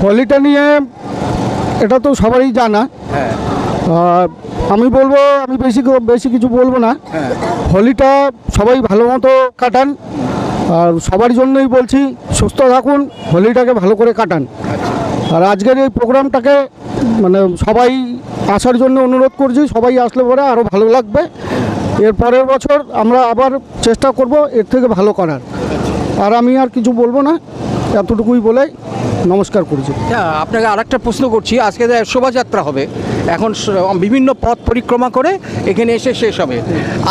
হোলিটা নিয়ে এটা তো সবাই জানা। হ্যাঁ আমি বলবো, আমি বেশি কিছু বলবো না। হ্যাঁ হোলিটা সবাই ভালো মতো কাটান, আর সবার জন্যই বলছি সুস্থ থাকুন, হোলিটাকে ভালো করে কাটান। আর আজকের এই প্রোগ্রামটাকে মানে সবাই আসার জন্য অনুরোধ করছি, সবাই আসলে পরে আরও ভালো লাগবে। এর পরের বছর আমরা আবার চেষ্টা করব এর থেকে ভালো করার। আর আমি আর কিছু বলবো না, এতটুকুই বলে নমস্কার করছি। আপনাকে আরেকটা প্রশ্ন করছি, আজকে শোভাযাত্রা হবে, এখন বিভিন্ন পথ পরিক্রমা করে এখানে এসে শেষ হবে,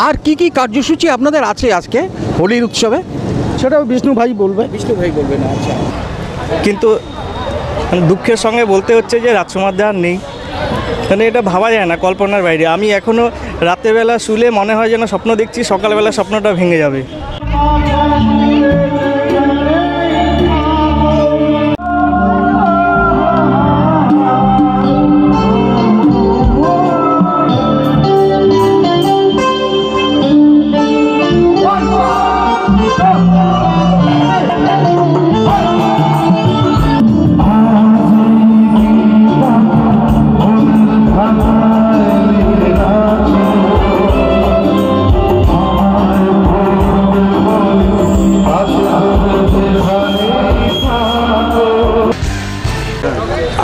আর কি কি কার্যসূচি আপনাদের আছে আজকে হোলির উৎসবে? সেটাও বিষ্ণু ভাই বলবে। বিষ্ণু ভাই বলবেন। আচ্ছা, কিন্তু দুঃখের সঙ্গে বলতে হচ্ছে যে রাজকুমার দা আর নেই, মানে এটা ভাবা যায় না, কল্পনার বাইরে। আমি এখনও রাতেরবেলা শুলে মনে হয় যেন স্বপ্ন দেখছি, সকালবেলা স্বপ্নটা ভেঙে যাবে।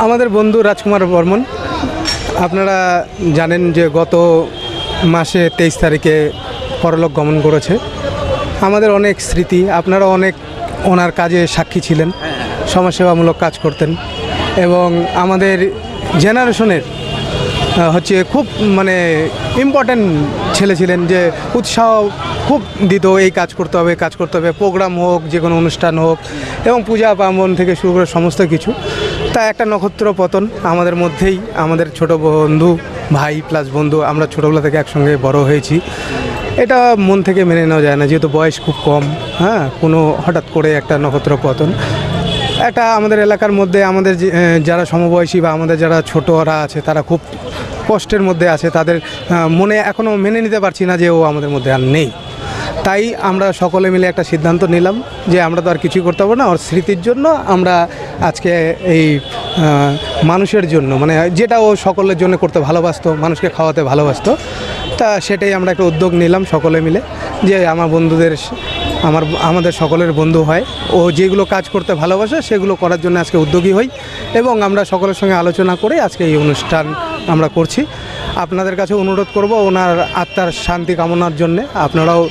আমাদের বন্ধু রাজকুমার বর্মন, আপনারা জানেন যে গত মাসে 23 তারিখে পরলোক গমন করেছে। আমাদের অনেক স্মৃতি, আপনারা অনেক ওনার কাজে সাক্ষী ছিলেন, সমাজসেবামূলক কাজ করতেন এবং আমাদের জেনারেশনের হচ্ছে খুব মানে ইম্পর্ট্যান্ট ছেলে ছিলেন, যে উৎসাহ খুব দিত, এই কাজ করতে হবে, কাজ করতে হবে, প্রোগ্রাম হোক, যে কোনো অনুষ্ঠান হোক, এবং পূজা পার্বণ থেকে শুরু করে সমস্ত কিছু। তা একটা নক্ষত্র পতন আমাদের মধ্যেই, আমাদের ছোট বন্ধু, ভাই প্লাস বন্ধু, আমরা ছোটোবেলা থেকে একসঙ্গে বড় হয়েছি। এটা মন থেকে মেনে নেওয়া যায় না, যেহেতু বয়স খুব কম। কোনো হঠাৎ করে একটা নক্ষত্র পতন, এটা আমাদের এলাকার মধ্যে আমাদের যারা সমবয়সী বা আমাদের যারা ছোটরা আছে তারা খুব কষ্টের মধ্যে আছে, তাদের মনে এখনও মেনে নিতে পারছি না যে ও আমাদের মধ্যে আর নেই। তাই আমরা সকলে মিলে একটা সিদ্ধান্ত নিলাম যে আমরা তো আর কিছুই করতে পারবো না, ওর স্মৃতির জন্য আমরা আজকে এই মানুষের জন্য, মানে যেটা ও সকলের জন্য করতে ভালোবাসতো, মানুষকে খাওয়াতে ভালোবাসতো, তা সেটাই আমরা একটা উদ্যোগ নিলাম সকলে মিলে, যে আমার বন্ধুদের, আমাদের সকলের বন্ধু হয়, ও যেগুলো কাজ করতে ভালোবাসে সেগুলো করার জন্য আজকে উদ্যোগী হই, এবং আমরা সকলের সঙ্গে আলোচনা করে আজকে এই অনুষ্ঠান আমরা করছি। আপনাদের কাছে অনুরোধ করব ওনার আত্মার শান্তি কামনার জন্যে আপনারাও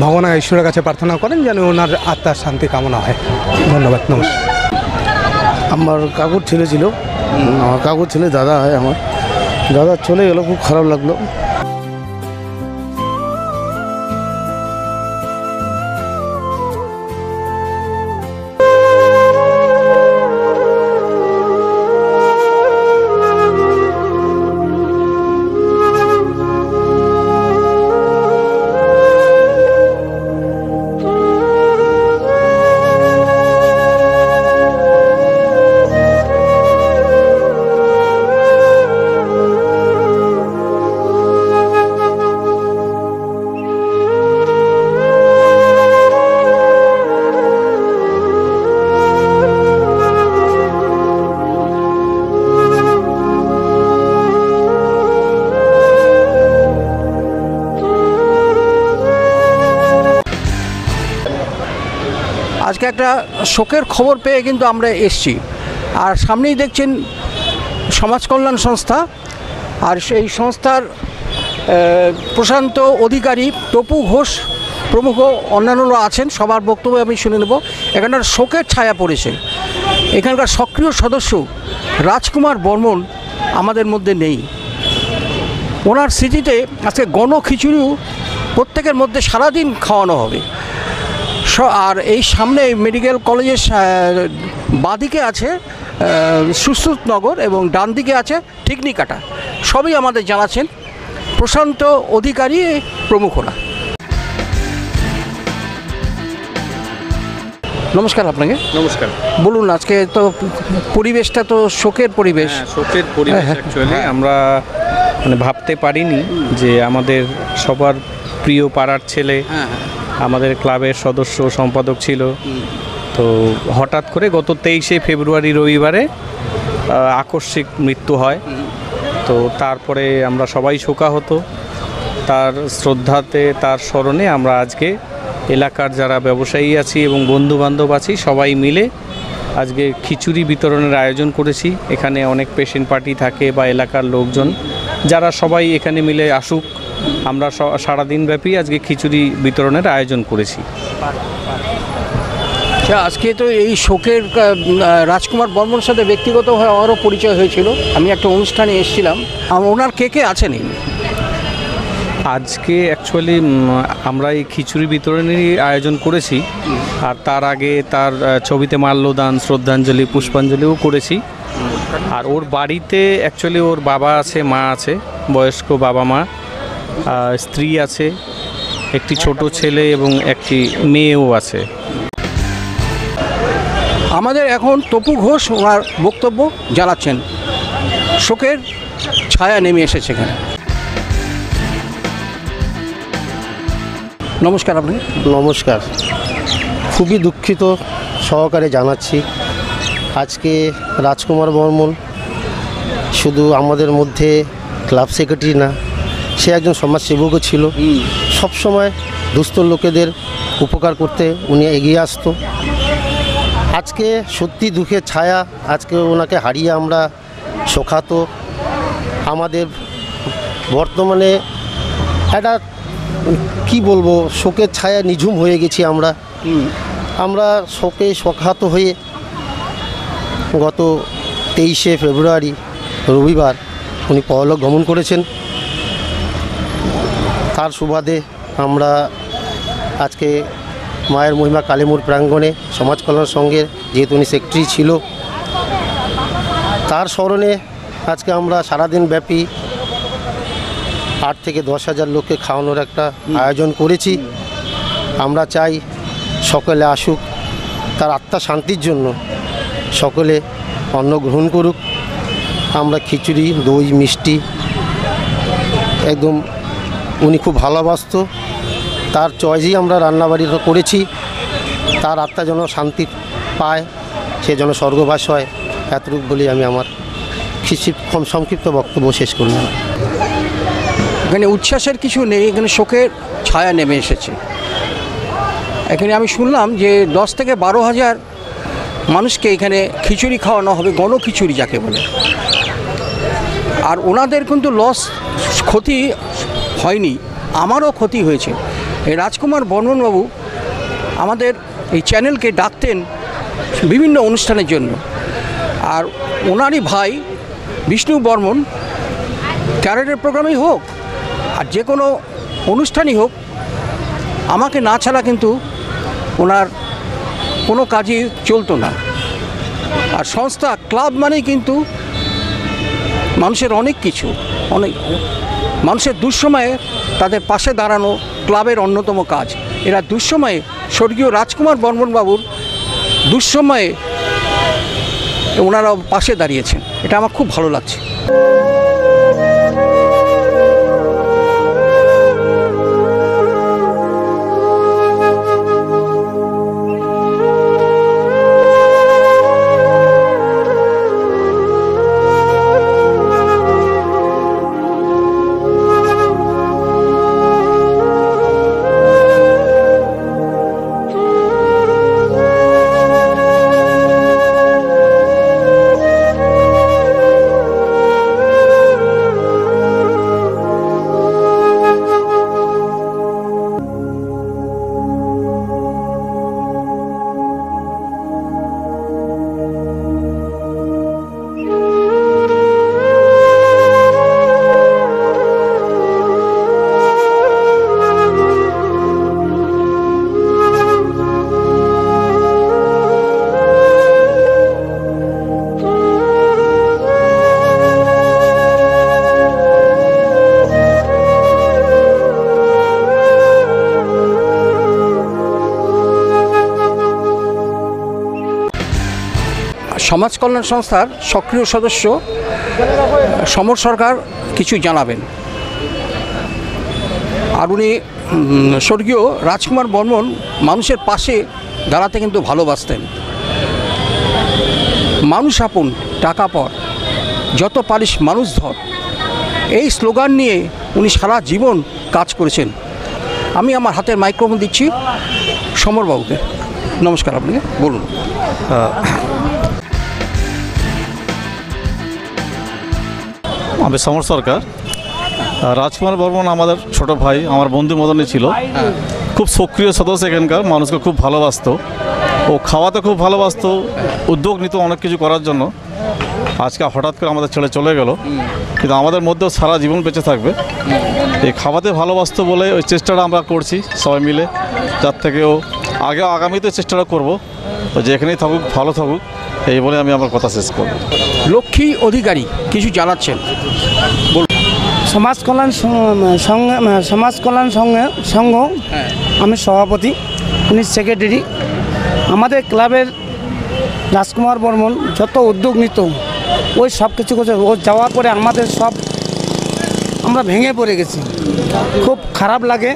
ভগবান ঈশ্বরের কাছে প্রার্থনা করেন যেন ওনার আত্মার শান্তি কামনা হয়। ধন্যবাদ, নমস্কার। আমার কাকুর ছেলে ছিল, আমার কাকুর ছেলে দাদা হয়, আমার দাদা চলে গেল, খুব খারাপ লাগলো। আজকে একটা শোকের খবর পেয়ে কিন্তু আমরা এসছি, আর সামনেই দেখছেন সমাজ কল্যাণ সংস্থা, আর সেই সংস্থার প্রশান্ত অধিকারী, তপু ঘোষ প্রমুখ অন্যান্যরা আছেন। সবার বক্তব্য আমি শুনে নেব। এখানকার শোকের ছায়া পড়েছে। এখানকার সক্রিয় সদস্য রাজকুমার বর্মন আমাদের মধ্যে নেই। ওনার স্মৃতিতে আজকে গণখিচুড়িও প্রত্যেকের মধ্যে সারাদিন খাওয়ানো হবে। আর এই সামনে মেডিকেল কলেজের বাঁদিকে আছে সুশ্রুতনগর এবং ডান দিকে আছে টিকনিকাটা। সবই আমাদের জানাচ্ছেন প্রশান্ত অধিকারী প্রমুখরা। নমস্কার আপনাকে। নমস্কার। বলুন, আজকে তো পরিবেশটা তো শোকের পরিবেশ। শোকের পরিবেশ। অ্যাকচুয়ালি আমরা মানে ভাবতে পারিনি যে আমাদের সবার প্রিয় পাড়ার ছেলে, আমাদের ক্লাবের সদস্য সম্পাদক ছিল, তো তো হঠাৎ করে গত 23শে ফেব্রুয়ারি রবিবারে আকস্মিক মৃত্যু হয়। তো তারপরে আমরা সবাই শোকাহত। তার শ্রদ্ধাতে, তার স্মরণে আমরা আজকে এলাকার যারা ব্যবসায়ী আছি এবং বন্ধুবান্ধব আছি সবাই মিলে আজকে খিচুড়ি বিতরণের আয়োজন করেছি। এখানে অনেক পেশেন্ট পার্টি থাকে বা এলাকার লোকজন, যারা সবাই এখানে মিলে আসুক। আমরা সারাদিন ব্যাপী আজকে খিচুড়ি বিতরণের আয়োজন করেছি। আচ্ছা, আজকে তো এই শোকের রাজকুমার বর্মনের সাথে ব্যক্তিগতভাবে আমারও পরিচয় হয়েছিল। আমি একটা অনুষ্ঠানে এসেছিলাম। ওনার কে কে আছেন? আজকে অ্যাকচুয়ালি আমরা এই খিচুড়ি বিতরণেরই আয়োজন করেছি, আর তার আগে তার ছবিতে মাল্যদান, শ্রদ্ধাঞ্জলি, পুষ্পাঞ্জলিও করেছি। আর ওর বাড়িতে অ্যাকচুয়ালি ওর বাবা আছে, মা আছে, বয়স্ক বাবা মা, স্ত্রী আছে, একটি ছোট ছেলে এবং একটি মেয়েও আছে। আমাদের এখন তপু ঘোষ ওনার বক্তব্য জানাচ্ছেন। শোকের ছায়া নেমে এসেছে এখানে। নমস্কার। আপনি? নমস্কার। খুবই দুঃখিত সহকারে জানাচ্ছি, আজকে রাজকুমার বর্মন শুধু আমাদের মধ্যে ক্লাব সেক্রেটারি না, সে একজন সমাজসেবকও ছিল। সবসময় দুস্থ লোকেদের উপকার করতে উনি এগিয়ে আসতো। আজকে সত্যি দুঃখের ছায়া, আজকে ওনাকে হারিয়ে আমরা শোকাহত। আমাদের বর্তমানে একটা কি বলবো, শোকের ছায়া নিঝুম হয়ে গেছি আমরা শোকে শোকাহত হয়ে গত 23শে ফেব্রুয়ারি রবিবার উনি পরলোক গমন করেছেন। তার সুবাদে আমরা আজকে মায়ের মহিমা কালীমোড় প্রাঙ্গণে সমাজ কল্যাণ সংঘের, যেহেতু উনি সেক্রেটারি ছিল, তার স্মরণে আজকে আমরা সারাদিন ব্যাপী 8 থেকে 10,000 লোককে খাওয়ানোর একটা আয়োজন করেছি। আমরা চাই সকলে আসুক, তার আত্মা শান্তির জন্য সকলে অন্ন গ্রহণ করুক। আমরা খিচুড়ি, দই, মিষ্টি একদম উনি খুব ভালোবাসত, তার চয়েসেই আমরা রান্নাবাড়ি করেছি। তার আত্মা যেন শান্তি পায়, সে যেন স্বর্গবাস হয়, এতটুকু বলি আমি আমার সংক্ষিপ্ত বক্তব্য শেষ করলাম। এখানে উচ্ছ্বাসের কিছু নেই, এখানে শোকের ছায়া নেমে এসেছে। এখানে আমি শুনলাম যে 10 থেকে 12,000 মানুষকে এখানে খিচুড়ি খাওয়ানো হবে, গণখিচুড়ি যাকে বলে। আর ওনাদের কিন্তু ক্ষতি হয়নি, আমারও ক্ষতি হয়েছে। এই রাজকুমার বর্মনবাবু আমাদের এই চ্যানেলকে ডাকতেন বিভিন্ন অনুষ্ঠানের জন্য। আর ওনারই ভাই বিষ্ণু বর্মন ক্যারেটের প্রোগ্রামেই হোক আর যে কোনো অনুষ্ঠানই হোক, আমাকে না ছাড়া কিন্তু ওনার কোনো কাজই চলতো না। আর সংস্থা, ক্লাব মানেই কিন্তু মানুষের অনেক কিছু, অনেক মানুষের দুঃসময়ে তাদের পাশে দাঁড়ানো ক্লাবের অন্যতম কাজ। এরা দুঃসময়ে, স্বর্গীয় রাজকুমার বর্মনবাবুর দুঃসময়ে ওনারা পাশে দাঁড়িয়েছেন। এটা আমার খুব ভালো লাগছে। সমাজ কল্যাণ সংস্থার সক্রিয় সদস্য সমর সরকার কিছু জানাবেন। আর উনি স্বর্গীয় রাজকুমার বর্মন মানুষের পাশে দাঁড়াতে কিন্তু ভালোবাসতেন। মানুষ আপন টাকা পর, যত পারিস মানুষ ধর, এই স্লোগান নিয়ে উনি সারা জীবন কাজ করেছেন। আমি আমার হাতের মাইক্রোফোন দিচ্ছি সমরবাবুকে। নমস্কার, আপনাকে বলুন। আমি সমর সরকার। রাজকুমার বর্মন আমাদের ছোট ভাই, আমার বন্ধু মদনই ছিল। খুব সক্রিয় সদস্য এখানকার, মানুষকে খুব ভালোবাসতো, ও খাওয়াতে খুব ভালোবাসতো, উদ্যোগ নিত অনেক কিছু করার জন্য। আজকে হঠাৎ করে আমাদের ছেড়ে চলে গেল, কিন্তু আমাদের মধ্যেও সারা জীবন বেঁচে থাকবে। এই খাওয়াতে ভালোবাসতো বলে ওই চেষ্টাটা আমরা করছি সবাই মিলে, যার থেকে ও আগামীতে চেষ্টাটা করবো, যেখানেই থাকুক ভালো থাকুক, এই বলে আমি আমার কথা শেষ করব। লক্ষ্মী অধিকারী কিছু জানাচ্ছেন, বলুন। সমাজ কল্যাণ সংঘ আমি সভাপতি, উনি সেক্রেটারি। আমাদের ক্লাবের রাজকুমার বর্মন যত উদ্যোগ নিত ওই সব কিছু করছে। ও যাওয়ার পরে আমাদের সব আমরা ভেঙে পড়ে গেছি, খুব খারাপ লাগে।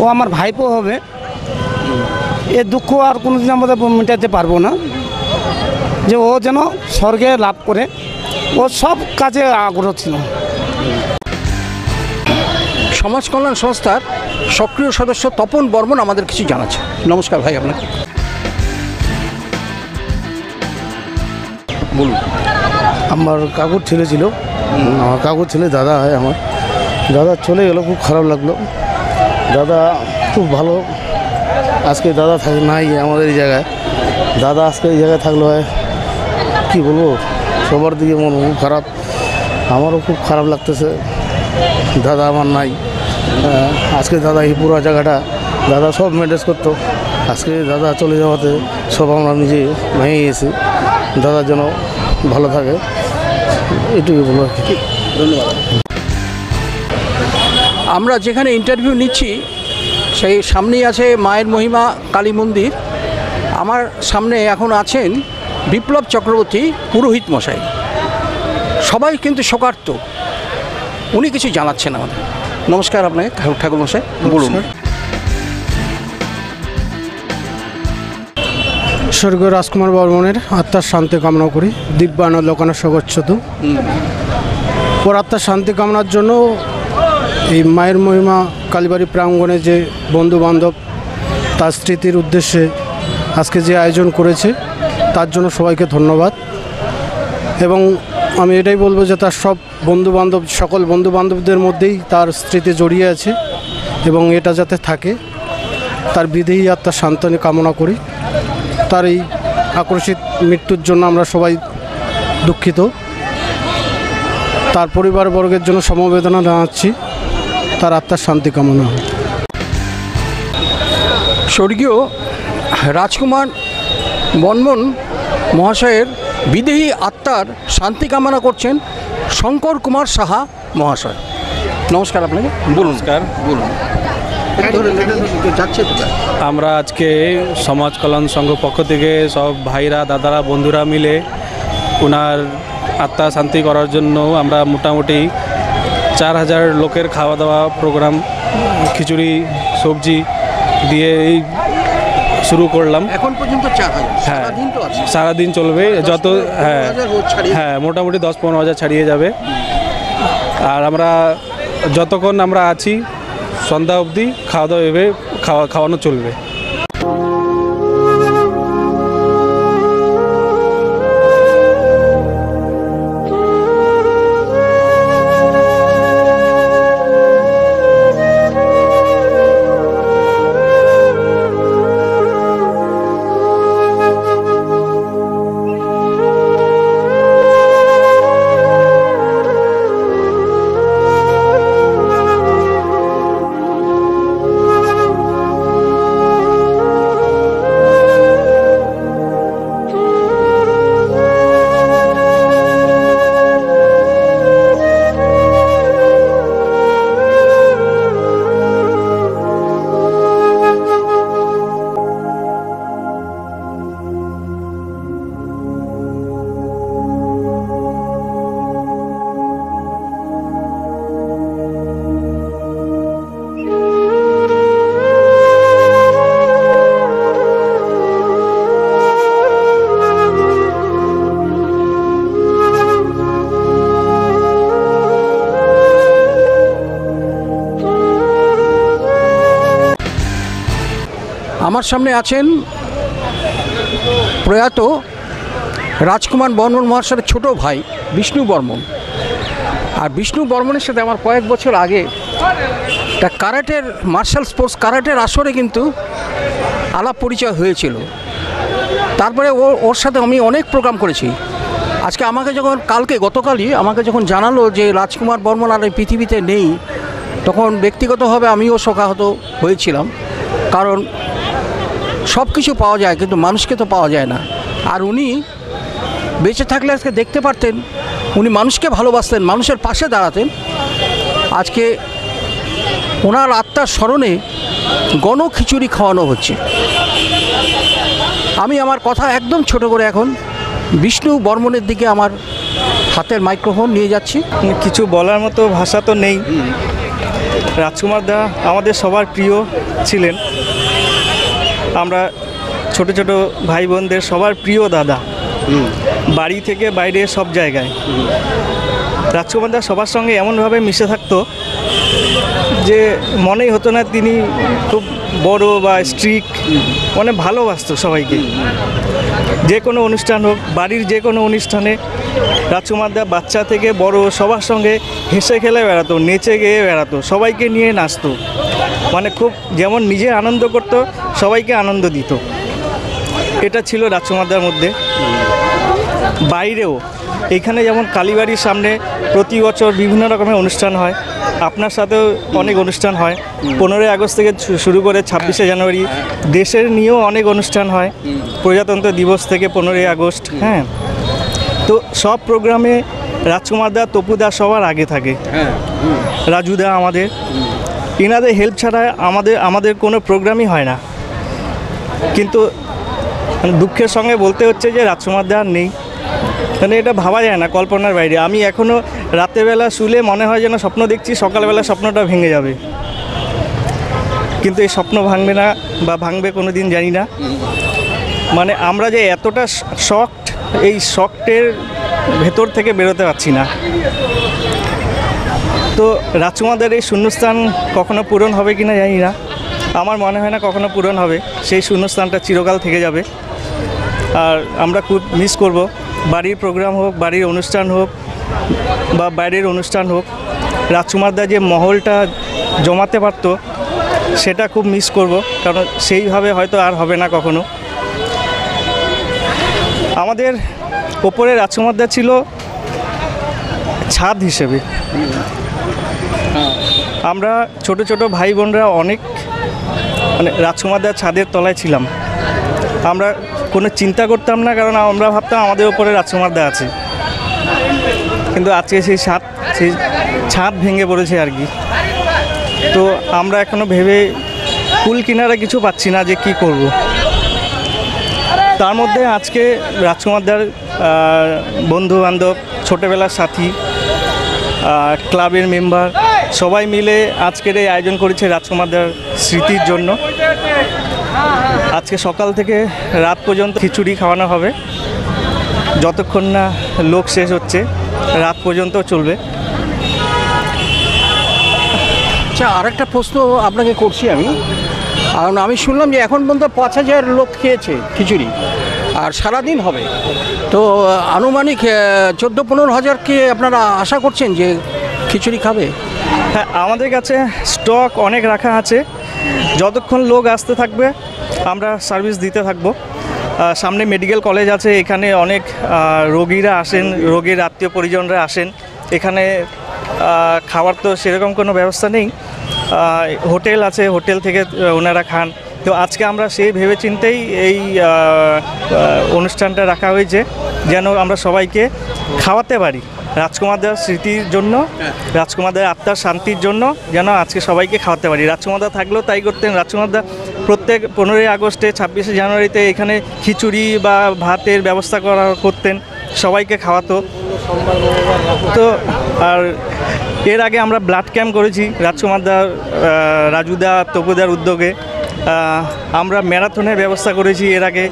ও আমার ভাইপো হবে, এ দুঃখ আর কোনোদিন আমাদের মেটাতে পারবো না। যে ও যেন স্বর্গে লাভ করে, ও সব কাজে আগ্রহ ছিল। সমাজ কল্যাণ সংস্থার সক্রিয় সদস্য তপন বর্মন আমাদের কিছু জানাচ্ছে। নমস্কার ভাই, আপনাকে বলুন। আমার কাকুর ছেলে ছিল, আমার কাকুর ছেলে দাদা হয় আমার। দাদা চলে গেল, খুব খারাপ লাগলো। দাদা খুব ভালো, আজকে দাদা থাকে নাই আমাদের এই জায়গায়। দাদা আজকে এই জায়গায় থাকলো হয় কী বলবো, সবার দিকে মন খুব খারাপ, আমারও খুব খারাপ লাগতেছে। দাদা আমার নাই, আজকে দাদা এই পুরো জায়গাটা দাদা সব ম্যানেজ করতো। আজকে দাদা চলে যাওয়াতে সব আমরা নিজে ভেঙে গেছি। দাদার যেন ভালো থাকে, এটুকু বলবো আর কি। ধন্যবাদ। আমরা যেখানে ইন্টারভিউ নিচ্ছি সেই সামনেই আছে মায়ের মহিমা কালী মন্দির। আমার সামনে এখন আছেন বিপ্লব চক্রবর্তী পুরোহিত মশাই। সবাই কিন্তু শোকার্ত, উনি কিছু জানাচ্ছেন আমাদের। নমস্কার আপনাকে ঠাকুর মশাই, বলুন। স্বর্গীয় রাজকুমার বর্মনের আত্মার শান্তি কামনা করি। দিব্যান লোকানা সগচ্ছতু। ওর আত্মার শান্তি কামনার জন্য এই মায়ের মহিমা কালীবাড়ি প্রাঙ্গণে যে বন্ধু বান্ধব তার স্মৃতির উদ্দেশ্যে আজকে যে আয়োজন করেছে, তার জন্য সবাইকে ধন্যবাদ। এবং আমি এটাই বলবো যে তার সব বন্ধুবান্ধব, সকল বন্ধুবান্ধবদের মধ্যেই তার স্মৃতি জড়িয়ে আছে, এবং এটা যাতে থাকে তার বিদেহী আত্মার শান্তি কামনা করি। তার এই আকস্মিক মৃত্যুর জন্য আমরা সবাই দুঃখিত। তার পরিবারবর্গের জন্য সমবেদনা জানাচ্ছি, তার আত্মার শান্তি কামনা। স্বর্গীয় রাজকুমার বর্মন মহাশয়ের বিদেহী আত্মার শান্তি কামনা করছেন শঙ্কর কুমার সাহা মহাশয়। নমস্কার আপনাকে, বলুন। বলুন। যাচ্ছে তো আমরা আজকে সমাজ কল্যাণ সংঘ পক্ষ থেকে সব ভাইরা, দাদারা, বন্ধুরা মিলে ওনার আত্মা শান্তি করার জন্য আমরা মোটামুটি 4000 লোকের খাওয়া দাওয়া প্রোগ্রাম, খিচুড়ি সবজি দিয়ে এই শুরু করলাম। এখন পর্যন্ত 4000। হ্যাঁ, সারাদিন তো আছে, সারাদিন চলবে। যত হ্যাঁ মোটামুটি 10-15 হাজার ছাড়িয়ে যাবে। আর আমরা যতক্ষণ আমরা আছি সন্ধ্যা অবধি খাওয়া দাওয়া এভাবে খাওয়ানো চলবে। আমার সামনে আছেন প্রয়াত রাজকুমার বর্মন মহাশয়ের ছোট ভাই বিষ্ণু বর্মন। আর বিষ্ণু বর্মনের সাথে আমার কয়েক বছর আগে একটা কারাটের মার্শাল স্পোর্টস কারাটের আসরে কিন্তু আলাপ পরিচয় হয়েছিল। তারপরে ওর সাথে আমি অনেক প্রোগ্রাম করেছি। আজকে আমাকে যখন গতকালই আমাকে যখন জানালো যে রাজকুমার বর্মন আর এই পৃথিবীতে নেই, তখন ব্যক্তিগতভাবে আমিও শোকাহত হয়েছিলাম। কারণ সব কিছু পাওয়া যায় কিন্তু মানুষকে তো পাওয়া যায় না। আর উনি বেঁচে থাকলে আজকে দেখতে পারতেন, উনি মানুষকে ভালোবাসতেন, মানুষের পাশে দাঁড়াতেন। আজকে ওনার আত্মার স্মরণে গণখিচুড়ি খাওয়ানো হচ্ছে। আমি আমার কথা একদম ছোট করে এখন বিষ্ণু বর্মনের দিকে আমার হাতের মাইক্রোফোন নিয়ে যাচ্ছি। কিছু বলার মতো ভাষা তো নেই। রাজকুমার দা আমাদের সবার প্রিয় ছিলেন। আমরা ছোট ছোট ভাই বোনদের সবার প্রিয় দাদা, বাড়ি থেকে বাইরে সব জায়গায়। রাজকুমার দা সবার সঙ্গে এমনভাবে মিশে থাকতো যে মনেই হতো না তিনি খুব বড় বা স্ট্রিক্ট, মানে ভালোবাসতো সবাইকে। যে কোনো অনুষ্ঠান হোক, বাড়ির যে কোনো অনুষ্ঠানে রাজকুমার দা বাচ্চা থেকে বড় সবার সঙ্গে হেসে খেলে বেড়াতো, নেচে গেয়ে বেড়াতো, সবাইকে নিয়ে নাচতো। মানে খুব যেমন নিজে আনন্দ করতো, সবাইকে আনন্দ দিত। এটা ছিল রাজকুমার দার মধ্যে। বাইরেও এখানে যেমন কালীবাড়ির সামনে প্রতি বছর বিভিন্ন রকমের অনুষ্ঠান হয়, আপনার সাথেও অনেক অনুষ্ঠান হয়। 15ই আগস্ট থেকে শুরু করে 26শে জানুয়ারি দেশের নিয়েও অনেক অনুষ্ঠান হয়। প্রজাতন্ত্র দিবস থেকে 15ই আগস্ট, হ্যাঁ। তো সব প্রোগ্রামে রাজকুমার দা, তপুদা সবার আগে থাকে। রাজুদা আমাদের, এনাদের হেল্প ছাড়া আমাদের কোনো প্রোগ্রামই হয় না। কিন্তু দুঃখের সঙ্গে বলতে হচ্ছে যে রাজকুমার দা নেই। মানে এটা ভাবা যায় না, কল্পনার বাইরে। আমি এখনও রাতেরবেলা শুলে মনে হয় যেন স্বপ্ন দেখছি, সকালবেলা স্বপ্নটা ভেঙে যাবে। কিন্তু এই স্বপ্ন ভাঙবে না বা ভাঙবে কোনো দিন জানি না। মানে আমরা যে এতটা শকড, এই শকটের ভেতর থেকে বেরোতে পারছি না। তো রাজকুমারদের এই শূন্যস্থান কখনো পূরণ হবে কি না জানি না। আমার মনে হয় না কখনো পূরণ হবে। সেই শূন্যস্থানটা চিরকাল থেকে যাবে। আর আমরা খুব মিস করব। বাড়ির প্রোগ্রাম হোক, বাড়ির অনুষ্ঠান হোক বা বাইরের অনুষ্ঠান হোক, রাজকুমারদা যে মহলটা জমাতে পারতো সেটা খুব মিস করব। কারণ সেইভাবে হয়তো আর হবে না কখনো। আমাদের ওপরে রাজকুমারদা ছিল ছাদ হিসেবে। আমরা ছোট ছোট ভাই বোনরা অনেক মানে রাজকুমারদার ছাদের তলায় ছিলাম। আমরা কোনো চিন্তা করতাম না, কারণ আমরা ভাবতাম আমাদের ওপরে রাজকুমারদা আছে। কিন্তু আজকে সেই ছাদ ভেঙে পড়েছে আর কি। তো আমরা এখনও ভেবে কুল কিনারা কিছু পাচ্ছি না যে কি করব। তার মধ্যে আজকে রাজকুমারদার বন্ধু বান্ধব, ছোটোবেলার সাথী, ক্লাবের মেম্বার সবাই মিলে আজকের এই আয়োজন করেছে রাজকুমারদার স্মৃতির জন্য। আজকে সকাল থেকে রাত পর্যন্ত খিচুড়ি খাওয়ানো হবে, যতক্ষণ না লোক শেষ হচ্ছে রাত পর্যন্ত চলবে। আচ্ছা, আরেকটা প্রশ্ন আপনাকে করছি আমি। কারণ আমি শুনলাম যে এখন পর্যন্ত 5000 লোক খেয়েছে খিচুড়ি, আর সারাদিন হবে। তো আনুমানিক 14-15 হাজারকে আপনারা আশা করছেন যে খিচুড়ি খাবে? হ্যাঁ, আমাদের কাছে স্টক অনেক রাখা আছে। যতক্ষণ লোক আসতে থাকবে আমরা সার্ভিস দিতে থাকবো। সামনে মেডিকেল কলেজ আছে, এখানে অনেক রোগীরা আসেন, রোগীর আত্মীয় পরিজনরা আসেন। এখানে খাবার তো সেরকম কোনো ব্যবস্থা নেই। হোটেল আছে, হোটেল থেকে ওনারা খান। তো আজকে আমরা সেই ভেবেচিন্তেই এই অনুষ্ঠানটা রাখা হয়েছে, যেন আমরা সবাইকে খাওয়াতে পারি। রাজকুমারদার স্মৃতির জন্য, রাজকুমারদার আত্মার শান্তির জন্য যেন আজকে সবাইকে খাওয়াতে পারি। রাজকুমারদা থাকলেও তাই করতেন। রাজকুমারদা প্রত্যেক 15ই আগস্টে, 26শে জানুয়ারিতে এখানে খিচুড়ি বা ভাতের ব্যবস্থা করতেন, সবাইকে খাওয়াতো। তো আর এর আগে আমরা ব্লাড ক্যাম্প করেছি রাজকুমারদার, রাজুদা, তপুদার উদ্যোগে। আমরা ম্যারাথনের ব্যবস্থা করেছি এর আগে।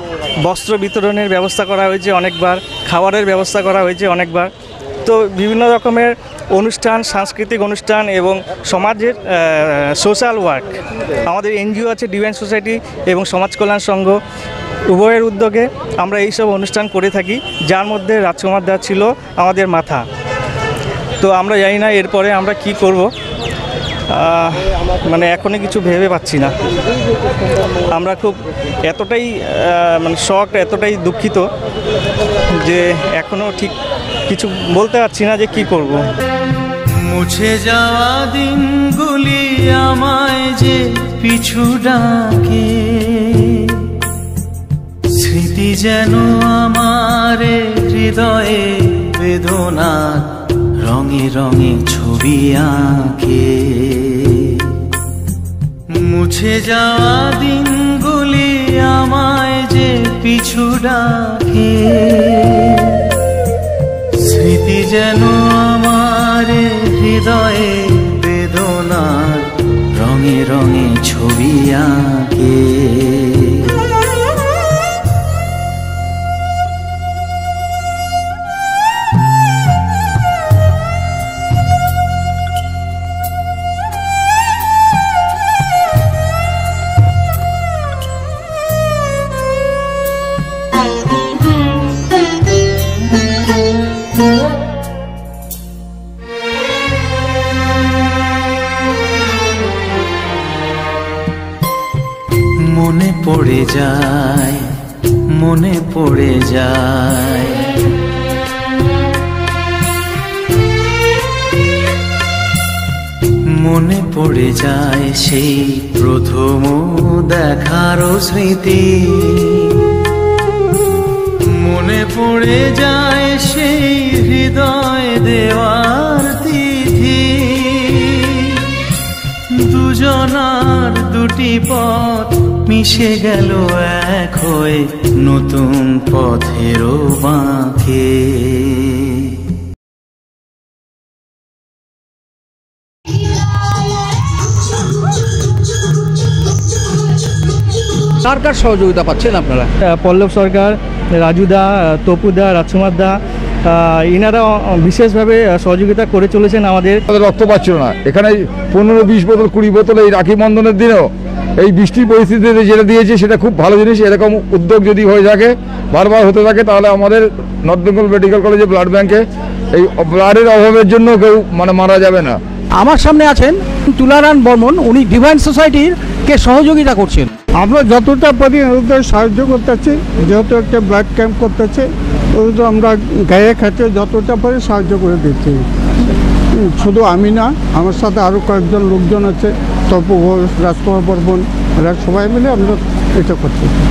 বস্ত্র বিতরণের ব্যবস্থা করা হয়েছে অনেকবার, খাবারের ব্যবস্থা করা হয়েছে অনেকবার। তো বিভিন্ন রকমের অনুষ্ঠান, সাংস্কৃতিক অনুষ্ঠান এবং সমাজের সোশ্যাল ওয়ার্ক, আমাদের এনজিও আছে ডিভাইন সোসাইটি এবং সমাজ কল্যাণ সংঘ, উভয়ের উদ্যোগে আমরা এইসব অনুষ্ঠান করে থাকি, যার মধ্যে রাজকুমার দা ছিল আমাদের মাথা। তো আমরা জানি না এরপরে আমরা কি করব, মানে এখনই কিছু ভেবে পাচ্ছি না। আমরা খুব এতটাই মানে শক, এতটাই দুঃখিত যে এখনও ঠিক কিছু বলতে পারছি না যে কি করব। মুছে যাওয়া দিনগুলি আমায় যে পিছু ডাকে, স্মৃতি যেন আমার হৃদয়ে বেদনা রঙে রঙে ছবি আঁকে। মুছে যাওয়া দিনগুলি আমায় যে পিছু ডাকে, স্মৃতি যেন আমার হৃদয়ে বেদনা রঙে রঙে ছবি আঁকে। মনে পড়ে যায়, মনে পড়ে যায়, মনে পড়ে যায় সেই প্রথম দেখার স্মৃতি। মনে পড়ে যায় সেই হৃদয় দেওয়ার তিথি। দুজনার দুটি পথ মিশে গেল এক হয়ে নতুন পথেরও বাঁকে। কার কার সহযোগিতা পাচ্ছেন আপনারা? পল্লব সরকার, রাজুদা, তপুদা, রাজকুমার দা, ইনারা বিশেষভাবে সহযোগিতা করে চলেছেন আমাদের। রক্ত পাচ্ছিল না, এখানে 15-20 বোতল 20 বোতল এই রাখি বন্ধনের দিনেও এই বৃষ্টির পরিস্থিতিতে যেটা দিয়েছে সেটা খুব ভালো জিনিস। এরকম উদ্যোগ যদি হয়ে থাকে, বারবার হতে থাকে, তাহলে আমাদের নর্থ বেঙ্গল মেডিকেল কলেজে ব্লাড ব্যাংকে এই ব্লাডের অভাবের জন্য কেউ মারা যাবে না। আমার সামনে আছেন তুলারান বর্মন, উনি ডিভাইন সোসাইটির কে সহযোগিতা করছেন। আমরা যতটা পারি ওদের সাহায্য করতেছি, যেহেতু একটা ব্লাড ক্যাম্প করতেছে, ওদের আমরা গায়ে খাটে যতটা পারি সাহায্য করে দিচ্ছি। শুধু আমি না, আমার সাথে আরও কয়েকজন লোকজন আছে, তপু ঘোষ, রাজকুমার বর্মন, এরা সবাই মিলে আমরা এটা করতেছি।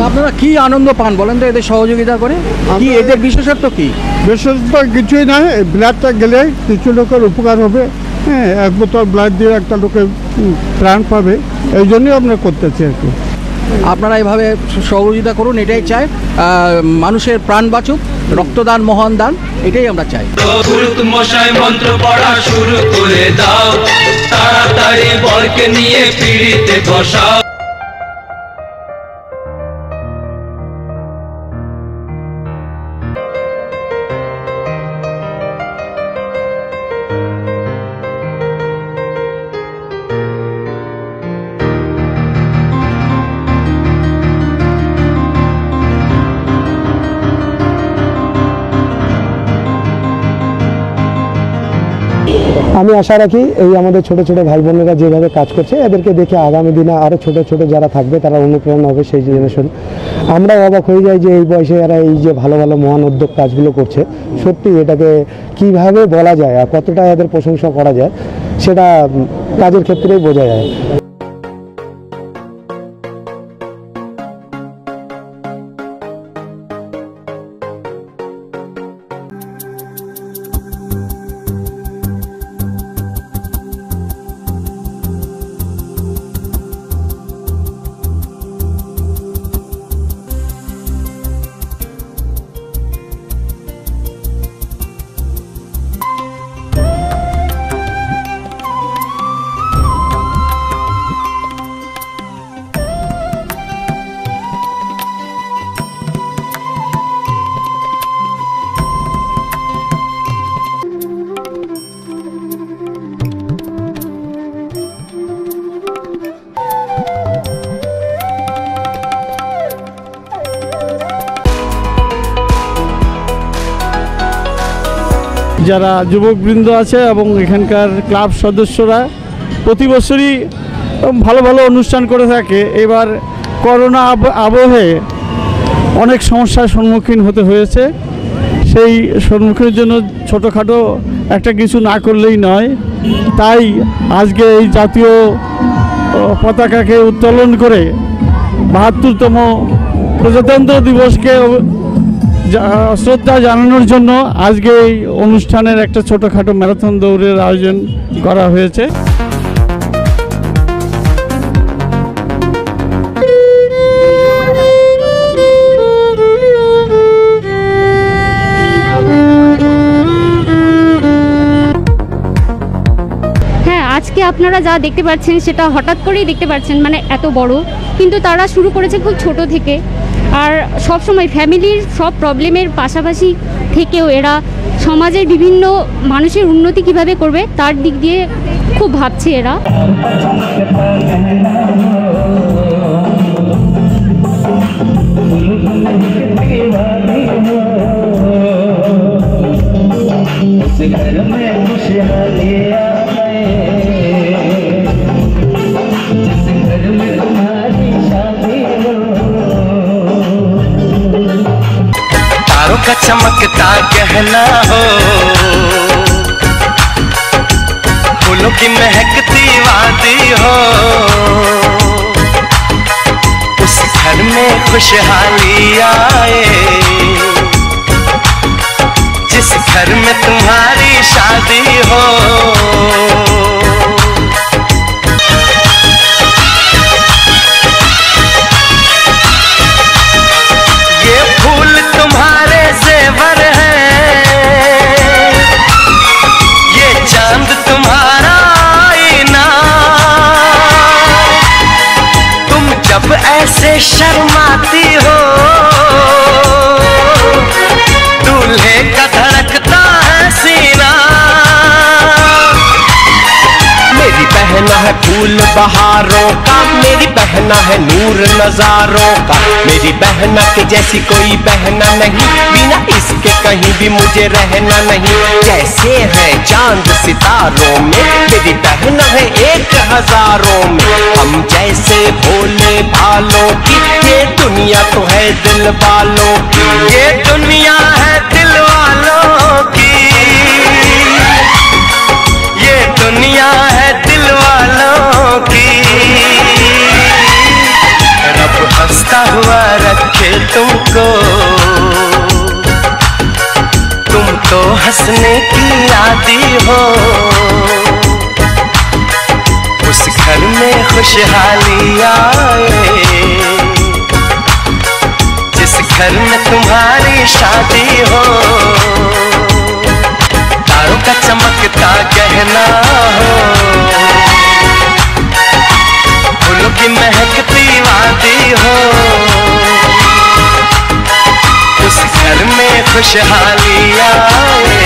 আপনারা কি আনন্দ পান বলেন তো এদের সহযোগিতা করে? কি এদের বিশেষত্ব কি? বিশেষত কিছুই নাই, এই ব্লাডটা গেলে কিছু লোকের উপকার হবে। হ্যাঁ, 1 বোতল ব্লাড দিয়ে একটা লোকের প্রাণ পাবে, এই জন্যই আমরা করতেছি আর কি। আপনারা এভাবে সহযোগিতা করুন, এটাই চাই, মানুষের প্রাণ বাঁচুক, রক্তদান মহান দান, এটাই আমরা চাই। মশাই মন্ত্র পড়া শুরু করে দাও, তাড়াতাড়ি বরকে নিয়ে পিড়িতে বসাও। আমি আশা রাখি এই আমাদের ছোট ছোট ভাই বোনেরা যেভাবে কাজ করছে, এদেরকে দেখে আগামী দিনে আরও ছোট ছোট যারা থাকবে তারা অনুপ্রেরণা হবে সেই জেনারেশন। আমরাও অবাক হয়ে যাই যে এই বয়সে এরা এই যে ভালো ভালো মহান উদ্যোগ কাজগুলো করছে। সত্যি এটাকে কিভাবে বলা যায় আর কতটা এদের প্রশংসা করা যায় সেটা কাজের ক্ষেত্রেই বোঝা যায়। যারা যুবকবৃন্দ আছে এবং এখানকার ক্লাব সদস্যরা প্রতি বছরই ভালো ভালো অনুষ্ঠান করে থাকে। এবার করোনা আবহে অনেক সমস্যার সম্মুখীন হতে হয়েছে। সেই সম্মুখীনের জন্য ছোটোখাটো একটা কিছু না করলেই নয়। তাই আজকে এই জাতীয় পতাকাকে উত্তোলন করে ৭২তম প্রজাতন্ত্র দিবসকে শ্রদ্ধা জানানোর জন্য আজকে এই অনুষ্ঠানের একটা ছোটোখাটো ম্যারাথন দৌড়ের আয়োজন করা হয়েছে। আজকে আপনারা যা দেখতে পাচ্ছেন সেটা হঠাৎ করেই দেখতে পাচ্ছেন, মানে এত বড়, কিন্তু তারা শুরু করেছে খুব ছোট থেকে। আর সব সময় ফ্যামিলির সব প্রবলেমের পাশাপাশি থেকেও এরা সমাজের বিভিন্ন মানুষের উন্নতি কিভাবে করবে তার দিক দিয়ে খুব ভাবছে এরা। का चमकता गहना हो, फूलों की महकती वादी हो, उस घर में खुशहाली आए, जिस घर में तुम्हारी शादी हो। ये फूल तुम्हारे ज़ेवर है, ये चांद तुम्हारा आईना, तुम जब ऐसे शर्माती हो, दूल्हे का धड़कता है सीना। मेरी बहना है फूल बहारों का, मेरी बहना है नूर नजारों का, मेरी बहना के जैसी कोई बहना नहीं, बिना इसके कहीं भी मुझे रहना नहीं। जैसे है चांद सितारों में, मेरी बहना है 1000 में, हम जैसे भोले भालों की, ये दुनिया तो है दिल वालों की, ये दुनिया है दिल वालों की, ये दुनिया है दिल वालों की। रब हंसता हुआ रखे तुमको, तुम तो हंसने की आदी हो, उस घर में खुशहाली आए, जिस घर में तुम्हारी शादी हो। तारों का चमकता गहना हो, फूलों की महकती वादी हो, उस घर में खुशहाली आए,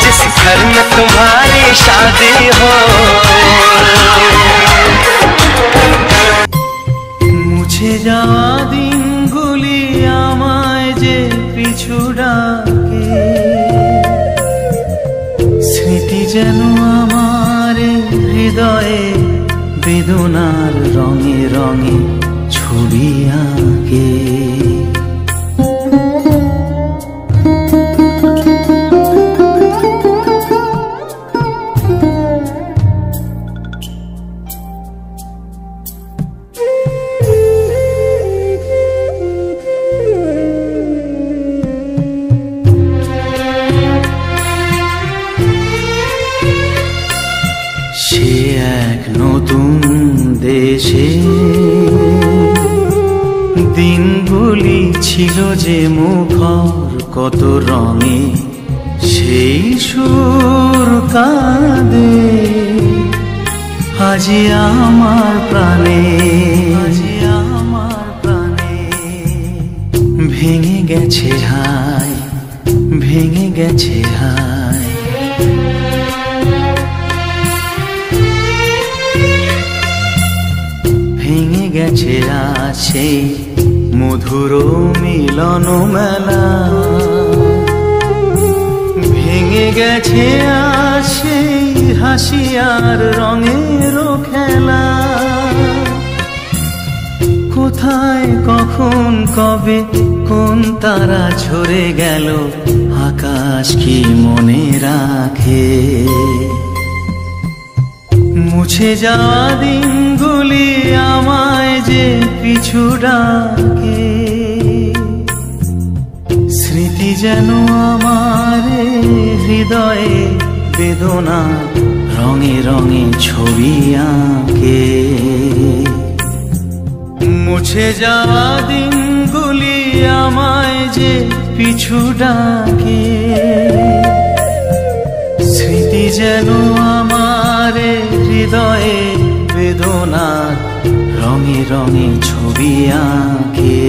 जिस घर में तुम्हारी शादी हो। মুছে যাওয়া দিনগুলি আমায় যে পিছু ডাকে, স্মৃতি যেন আমার হৃদয়ে বেদনার রঙে রঙে ছবি আঁকে। সে এক নতুন দেশে দিনগুলি ছিল যে মুখর কত রঙে, সেই সুর কাঁদে আজি আমার প্রাণে, আজি আমার প্রাণে। ভেঙে গেছে হায়, ভেঙে গেছে হায়, ভেঙে গেছে আছে মধুর মিলন মেলা। গেছে আর সেই হাসি আর রঙেরও খেলা। কোথায় কখন কবে কোন তারা ঝরে গেল, আকাশ কি মনে রাখে? মুছে যাওয়া দিনগুলি আমায় যে পিছু ডাকে, স্মৃতি যেন আমার হৃদয়ে বেদনা রঙে রঙে ছবি আঁকে। মুছে যাওয়া দিনগুলি আমায় যে পিছু ডাকে, স্মৃতি যেন আমার হৃদয়ে বেদনা রঙে রঙে ছবি আঁকে।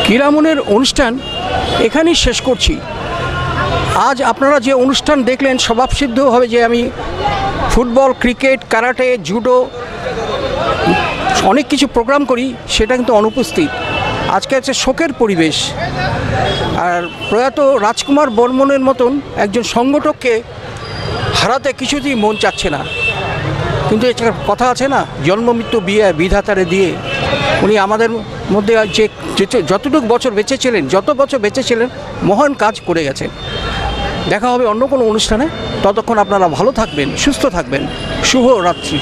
ক্রীড়ামনের অনুষ্ঠান এখানেই শেষ করছি। আজ আপনারা যে অনুষ্ঠান দেখলেন স্বভাবসিদ্ধভাবে যে আমি ফুটবল, ক্রিকেট, কারাটে, জুডো অনেক কিছু প্রোগ্রাম করি, সেটা কিন্তু অনুপস্থিত। আজকে আছে শোকের পরিবেশ। আর প্রয়াত রাজকুমার বর্মনের মতন একজন সংগঠককে হারাতে কিছুতেই মন চাচ্ছে না। কিন্তু একটা কথা আছে না, জন্ম মৃত্যু বিয়ে বিধাতারে দিয়ে। উনি আমাদের মধ্যে যে যতটুকু বছর বেঁচে ছিলেন, যত বছর বেঁচে ছিলেন, মহান কাজ করে গেছেন। দেখা হবে অন্য কোনো অনুষ্ঠানে। ততক্ষণ আপনারা ভালো থাকবেন, সুস্থ থাকবেন। শুভ রাত্রি।